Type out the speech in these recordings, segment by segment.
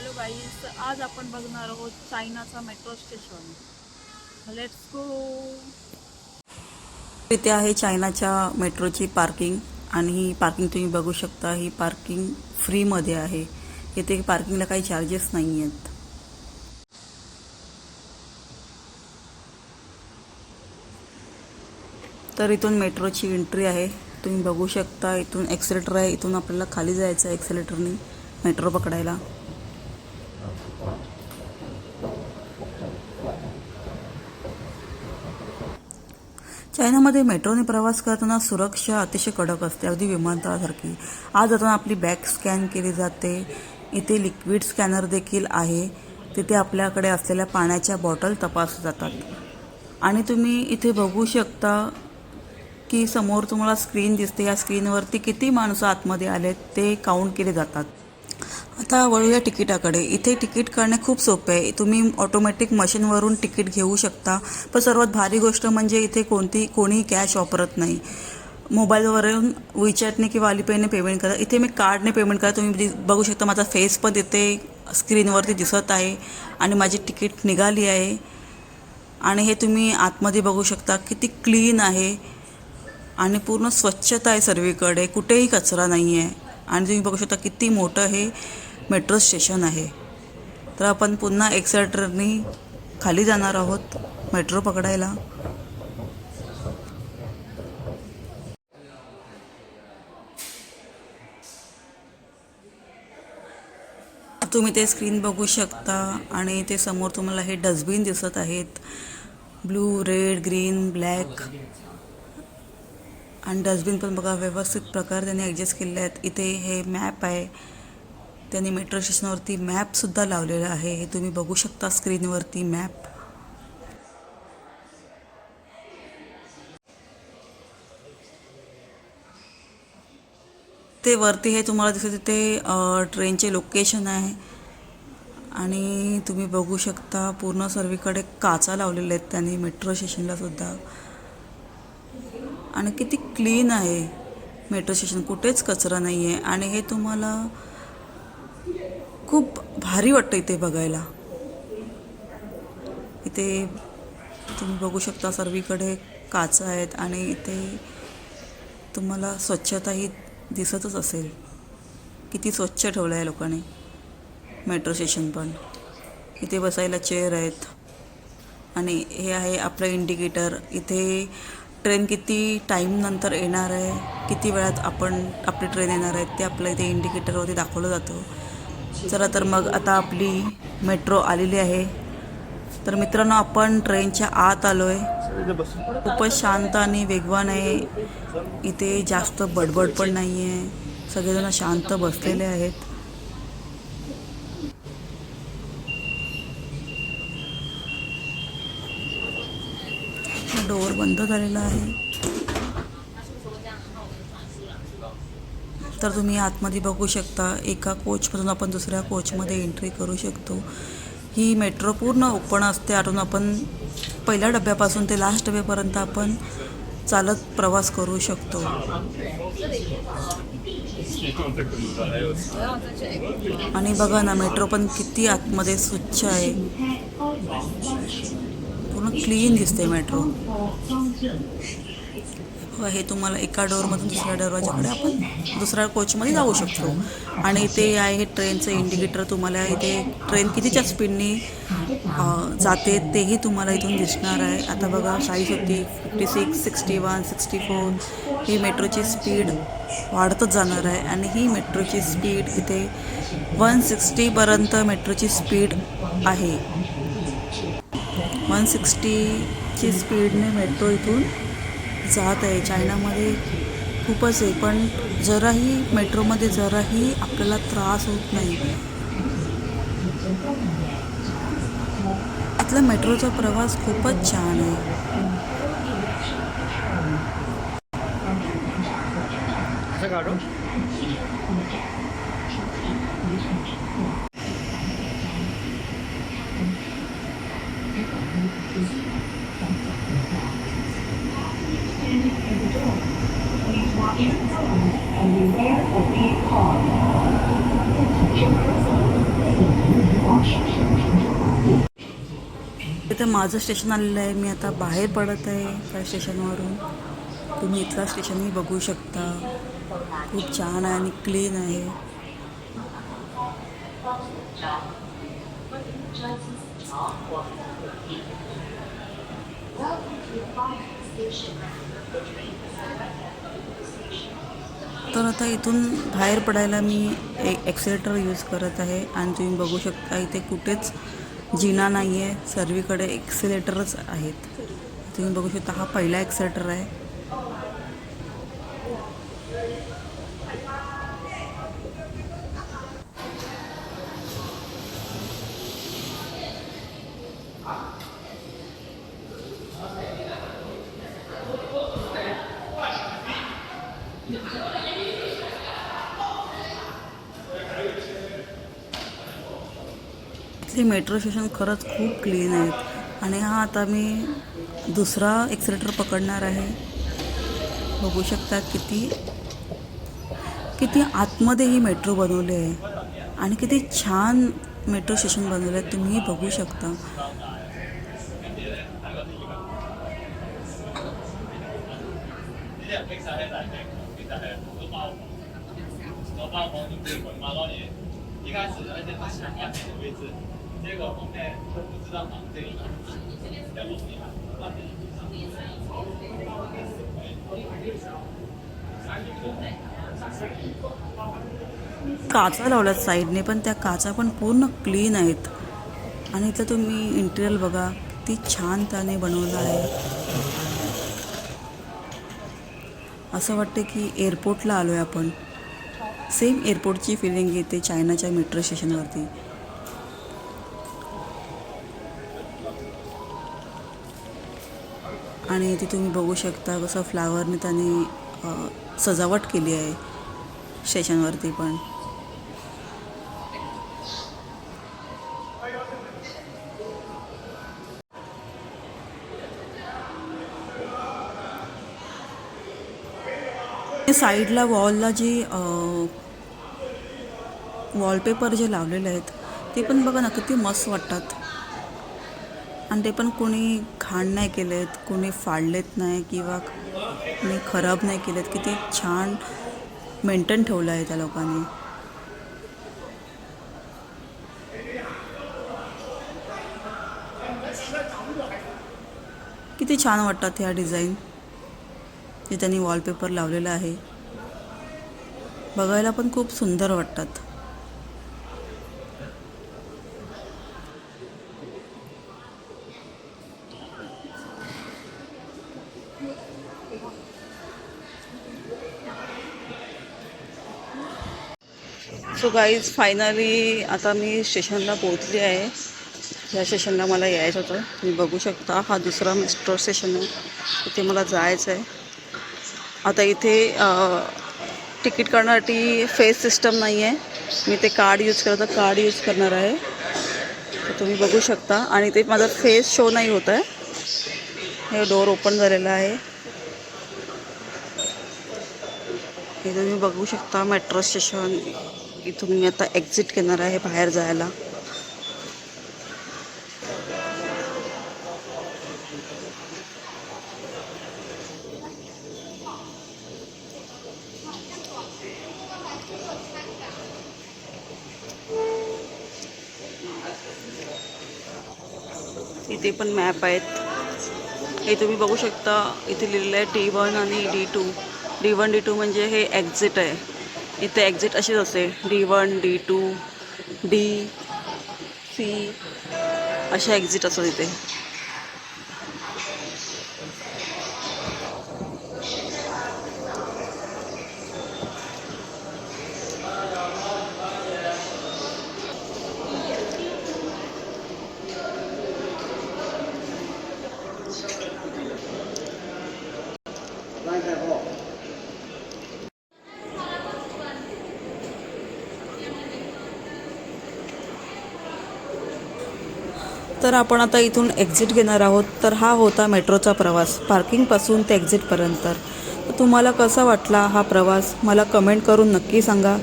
Hello गाईस, आज आपण बघणार आहोत चायनाचा मेट्रो स्टेशन. Let's go. इथे आहे चायनाच्या मेट्रोची पार्किंग आणि ही पार्किंग तुम्ही बघू शकता. ही पार्किंग फ्रीमध्ये आहे. इथे पार्किंगला काही चार्जेस नाही आहेत. तर इथून मेट्रोची एंट्री आहे. तुम्ही बघू शकता इथून एक्सेलेटर आहे. इथून आपल्याला खाली जायचं आहे एक्सेलेटरनी मेट्रो पकडायला. चायनामध्ये मेट्रोने प्रवास करताना सुरक्षा अतिशय कडक असते, अगदी विमानतळासारखी. आज जाताना आपली बॅग स्कॅन केली जाते. इथे लिक्विड स्कॅनर देखील आहे. तिथे आपल्याकडे असलेल्या पाण्याच्या बॉटल तपासल्या जातात. आणि तुम्ही इथे बघू शकता की समोर तुम्हाला स्क्रीन दिसते. या स्क्रीनवरती किती माणसं आतमध्ये आलेत ते काउंट केले जातात. आता वळूया तिकिटाकडे. इथे तिकीट काढणे खूप सोपे आहे. तुम्ही ऑटोमॅटिक मशीनवरून तिकीट घेऊ शकता. पण सर्वात भारी गोष्ट म्हणजे इथे कोणी कॅश वापरत नाही. मोबाईलवरून WeChatने किंवा Alipayने पेमेंट करा. इथे मी कार्डने पेमेंट करा. तुम्ही बघू शकता माझा फेस पण तिथे स्क्रीनवरती दिसत आहे आणि माझी तिकीट निघाली आहे. आणि हे तुम्ही आतमध्ये बघू शकता किती क्लीन आहे आणि पूर्ण स्वच्छता आहे सर्वीकडे. कुठेही कचरा नाही आहे. आणि तुम्ही बघू शकता किती मोठं हे मेट्रो स्टेशन आहे. तर आपण पुन्हा एक्सेलेटरनी खाली जाणार आहोत मेट्रो पकडायला. तुम्ही ते स्क्रीन बघू शकता आणि ते समोर तुम्हाला हे डस्टबिन दिसत आहेत. Blue, red, green, black. आणि डस्टबिन पण बघा व्यवस्थित प्रकारे त्यांनी ॲडजस्ट केले आहेत. इथे हे मॅप आहे. त्यांनी मेट्रो स्टेशनवरती मॅपसुद्धा लावलेला आहे. हे तुम्ही बघू शकता स्क्रीनवरती मॅप. ते वरती हे तुम्हाला दिसतं तिथे ट्रेनचे लोकेशन आहे. आणि तुम्ही बघू शकता पूर्ण सर्वीकडे काचा लावलेल्या आहेत त्यांनी मेट्रो स्टेशनला सुद्धा. आणि किती क्लीन आहे मेट्रो स्टेशन. कुठेच कचरा नाही आहे. आणि हे तुम्हाला खूप भारी वाटतं इथे बघायला. इथे तुम्ही बघू शकता सर्वीकडे काचा आहेत आणि इथे तुम्हाला स्वच्छताही दिसतच असेल. किती स्वच्छ ठेवलं आहे लोकांनी मेट्रो स्टेशन पण. इथे बसायला चेअर आहेत. आणि हे आहे आपलं इंडिकेटर. इथे ट्रेन किती टाईम नंतर येणार आहे, किती वेळात आपली ट्रेन येणार आहे ते आपलं इथे इंडिकेटरवरती दाखवलं जातं. चला तर मग आता आपली मेट्रो आलेली आहे. तर मित्रांनो, आपण ट्रेनच्या आत आलो आहे. खूपच शांत आणि वेगवान आहे. इथे जास्त बडबड पण नाही आहे. सगळेजण शांत बसलेले आहेत. डोअर बंद झालेला आहे. तर तुम्ही आतमध्ये बघू शकता एका कोचपासून आपण दुसऱ्या कोचमध्ये एंट्री करू शकतो. ही मेट्रो पूर्ण ओपन असते. आतून आपण पहिल्या डब्यापासून ते लास्ट डब्यापर्यंत आपण चालत प्रवास करू शकतो. आणि बघा ना, मेट्रो पण किती आतमध्ये स्वच्छ आहे. पूर्ण क्लीन दिसते मेट्रो. हे तुम्हाला एका डोअरमधून दुसऱ्या दरवाजाकडे आपण दुसऱ्या कोचमध्ये जाऊ शकतो. आणि इथे आहे हे ट्रेनचं इंडिकेटर. तुम्हाला इथे ट्रेन कितीच्या स्पीडनी जाते तेही तुम्हाला इथून दिसणार आहे. आता बघा 40 होती, 56, 61, 64. ही मेट्रोची स्पीड वाढतच जाणार आहे. आणि ही मेट्रोची स्पीड इथे 160पर्यंत मेट्रोची स्पीड आहे. 160ची स्पीडने मेट्रो इथून जात आहे. चायनामध्ये खूपच आहे, पण जराही मेट्रोमध्ये जराही आपल्याला त्रास होत नाही. इथला मेट्रोचा प्रवास खूपच छान आहे. इथं माझं स्टेशन आलेलं आहे. मी आता बाहेर पडत आहे त्या स्टेशनवरून. तुम्ही इथला स्टेशनही बघू शकता. खूप छान आहे आणि क्लीन आहे. तर आता इथून बाहेर पडायला मी एक्सेलेटर यूज करत आहे आणि तुम्ही बघू शकता इथे कुठेच जिना नाही आहे, सर्वीकडे एक्सेलेटरच आहेत. तुम्ही बघू शकता हा पहिला एक्सेलेटर आहे. इथले मेट्रो स्टेशन खरंच खूप क्लीन आहेत. आणि हा आता मी दुसरा एक्सेलेटर पकडणार आहे. बघू शकता किती किती आतमध्ये ही मेट्रो बनवली आहे आणि किती छान मेट्रो स्टेशन बनवलं आहे. तुम्ही बघू शकता. काचा लावल्यात साईडने, पण त्या काचा पण पूर्ण क्लीन आहेत. आणि इथं तुम्ही इंटिरियर बघा किती छान त्याने बनवलं आहे. असं वाटतं की एअरपोर्टला आलो आहे आपण. सेम एअरपोर्टची फिलिंग येते चायनाच्या मेट्रो स्टेशनवरती. आणि इथे तुम्ही बघू शकता कसं फ्लावरने त्याने सजावट केली आहे स्टेशनवरती पण. साईडला वॉलला जे वॉलपेपर जे लावलेले आहेत ते पण बघा ना किती मस्त वाटतात. आणि ते पण कोणी घाण नाही केलेत, कोणी फाडलेत नाही किंवा कोणी खराब नाही केलेत. किती छान मेंटेन ठेवलं आहे त्या लोकांनी. किती छान वाटतात ह्या डिझाईन जे त्यांनी वॉलपेपर लावलेलं आहे. बघायला पण खूप सुंदर वाटतात. सो गाईज फायनली आता मी स्टेशनला पोहोचली आहे. या स्टेशनला मला यायचं होतं. तुम्ही बघू शकता हा दुसरा मेट्रो स्टेशन आहे. इथे मला जायचं आहे. आता इथे तिकीट करण्यासाठी फेस सिस्टम नाही आहे. मी ते कार्ड यूज करणार आहे. तर तुम्ही बघू शकता. आणि ते माझा फेस शो नाही होत आहे. हे डोअर ओपन झालेलं आहे. हे तुम्ही बघू शकता मेट्रो स्टेशन. इथून मी आता एक्झिट घेणार आहे बाहेर जायला. इथे पण मॅप आहेत. हे तुम्ही बघू शकता. इथे लिहिलेलं आहे D1 आणि D2. D1 D2 म्हणजे हे एक्झिट आहे. इथे एक्झिट अशीच असते. D1 D2 D C अशा एक्झिट असतात इथे. तर आपण आता इथून एक्झिट घेणार आहोत. तर हा होता मेट्रोचा प्रवास पार्किंगपासून ते एक्झिटपर्यंत. तर तुम्हाला कसा वाटला हा प्रवास मला कमेंट करून नक्की सांगा.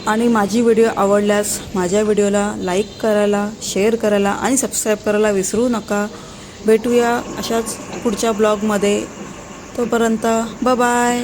आणि माझी व्हिडिओ आवडल्यास माझ्या व्हिडिओला लाईक करायला, शेअर करायला आणि सबस्क्राईब करायला विसरू नका. भेटूया अशाच पुढच्या ब्लॉगमध्ये. तोपर्यंत बाय.